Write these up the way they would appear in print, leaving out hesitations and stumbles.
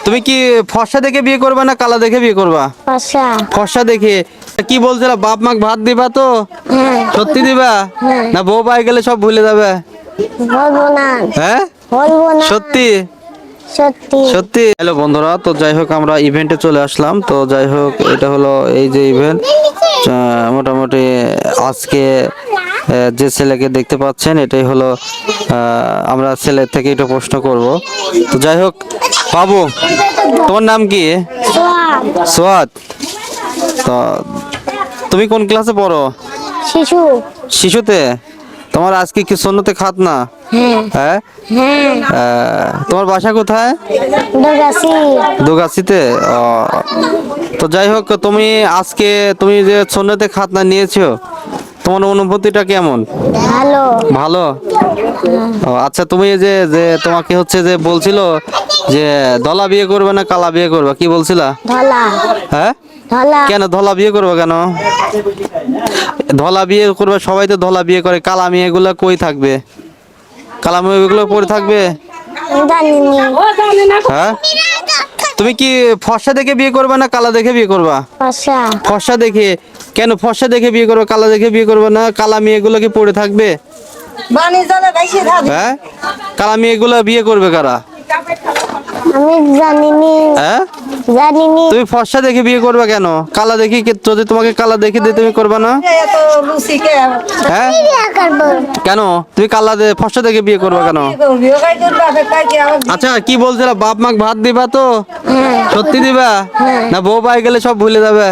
তুমি কি ফর্সা দেখে বিয়ে করবা না কালা দেখে বিয়ে করবা? ফর্সা। ফর্সা দেখে। কি বলছিলা, বাপ মাক ভাত দিবা তো? হ্যাঁ। সত্যি দিবা? হ্যাঁ। না বউ পাই গেলে সব ভুলে যাবে? বলবো না। হ্যাঁ বলবো না। সত্যি? সত্যি। সত্যি। হ্যালো বন্ধুরা, তো যাই হোক আমরা ইভেন্টে চলে আসলাম। তো যাই হোক এটা হলো এই যে ইভেন্ট, মোটামুটি আজকে যে ছেলেকে দেখতে পাচ্ছেন এটাই হলো, আমরা ছেলের থেকে একটু প্রশ্ন করব। তো যাই হোক বাবু, তোমার নাম কি? সোয়াব। সোয়াদ। তো তুমি কোন ক্লাসে পড়ো? শিশু। শিশুতে। তোমার আজকে কি সুন্নতে খাতনা? হ্যাঁ। হ্যাঁ। হ্যাঁ। তোমার বাসা কোথায়? দোগাছি। দুগাছিতে। তো যাই হোক তুমি আজকে তুমি যে সুন্নতে খাতনা নিয়েছো, তোমার অনুভূতিটা কেমন? ভালো। ভালো। ও আচ্ছা, তুমি যে যে তোমাকে হচ্ছে যে বলছিল যে ধলা বিয়ে করবে না কালা বিয়ে করবে, কি বলছিলা? ধলা। হ্যাঁ। ধলা। কেন ধলা বিয়ে করবে কেন? ধলা বিয়ে করবে, সবাই তো ধলা বিয়ে করে, কালা মেয়েগুলো কই থাকবে? কালা মেয়েগুলো পড়ে থাকবে? জানিনি। হ্যাঁ। তুমি কি ফর্সা দেখে বিয়ে করবে না কালা দেখে বিয়ে করবা? ফর্সা। ফর্সা দেখে। কেন ফর্সা দেখে বিয়ে করবে, কালা দেখে বিয়ে করবে না? কালা মেয়েগুলো কি পড়ে থাকবে? হ্যাঁ। কালা মেয়েগুলো বিয়ে করবে কারা? আমি জানিনি। হ্যাঁ। জানিনি। তুমি ফর্সা দেখে বিয়ে করবে কেন? কালা দেখে যদি তোমাকে কালা দেখে দিয়ে তুমি করবে না? হ্যাঁ। বিয়ে করবো। কেন তুমি কালা ফর্সা দেখে বিয়ে করবে কেন? আচ্ছা, কি বলছিলা, বাপ মাক ভাত দিবা তো? হ্যাঁ। সত্যি দিবা? না বউ পাই গেলে সব ভুলে যাবে?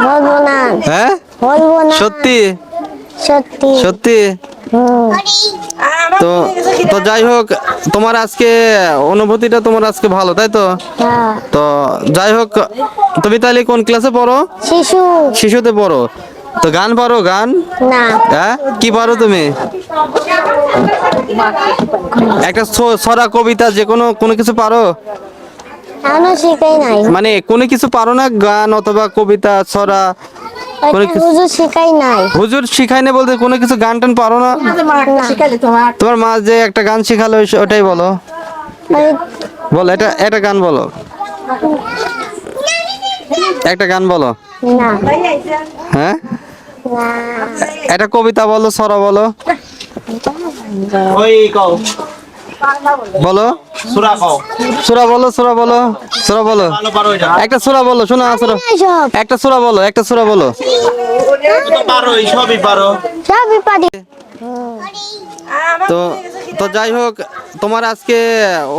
বলবো না। হ্যাঁ বলবো না। সত্যি? সত্যি। সত্যি। হুম। তো তো যাই হোক তোমার আজকে অনুভূতিটা তোমার আজকে ভালো, তাই তো? হ্যাঁ। তো যাই হোক তুমি তাহলে কোন ক্লাসে পড়ো? শিশু। শিশুতে পড়ো। তো গান পারো? গান? না। হ্যাঁ। কি পারো তুমি? একটা ছড়া কবিতা যে কোনো কোনো কিছু পারো? এখনো শিখাই নাই। মানে কোনো কিছু পারো না, গান অথবা কবিতা ছড়া কোনো কিছু? হুজুর শিখাই নাই। হুজুর শিখাই না বলতে কোনো কিছু গান টান পারো না? তোমার মা যে একটা গান শিখালো ওটাই বলো। বলো, এটা গান বলো, একটা গান বলো। না। হ্যাঁ। না। একটা কবিতা বলো, ছড়া বলো। বলো সূরা বলো, সূরা বলো, সূরা বলো, একটা সূরা বলো, শোনা সূরা, সব। একটা সূরা বলো, একটা সূরা বলো। সবই পারি। তো তো যাই হোক তোমার আজকে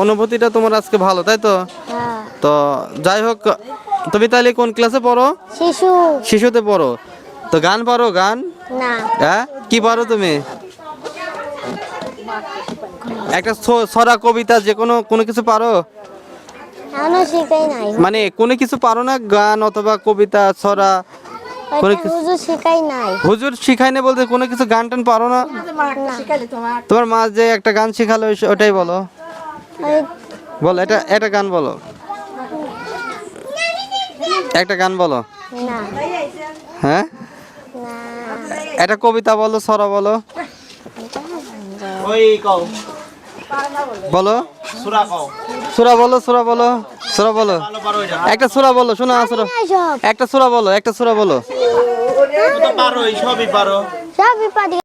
অনুভূতিটা তোমার আজকে ভালো, তাই তো? হ্যাঁ। তো যাই হোক তুমি তাহলে কোন ক্লাসে পড়ো? শিশু। শিশুতে পড়ো। তো গান পারো? গান? না। হ্যাঁ। কি পারো তুমি? একটা ছড়া কবিতা যে কোনো কোনো কিছু পারো? এখনো শিখাই নাই। মানে কোনো কিছু পারো না, গান অথবা কবিতা ছড়া কোনো কিছু? হুজুর শিখাই নাই। হুজুর শিখাই না বলতে কোনো কিছু গান টান পারো না? তোমার মা যে একটা গান শিখালো ওটাই বলো। বল, এটা গান বলো, একটা গান বলো। না। হ্যাঁ। না। একটা কবিতা বলো, ছড়া বলো। বলো সূরা বলো, সূরা বলো, সূরা বলো, একটা সূরা বলো, শোনা সূরা, সব। একটা সূরা বলো, একটা সূরা বলো। সবই পারি।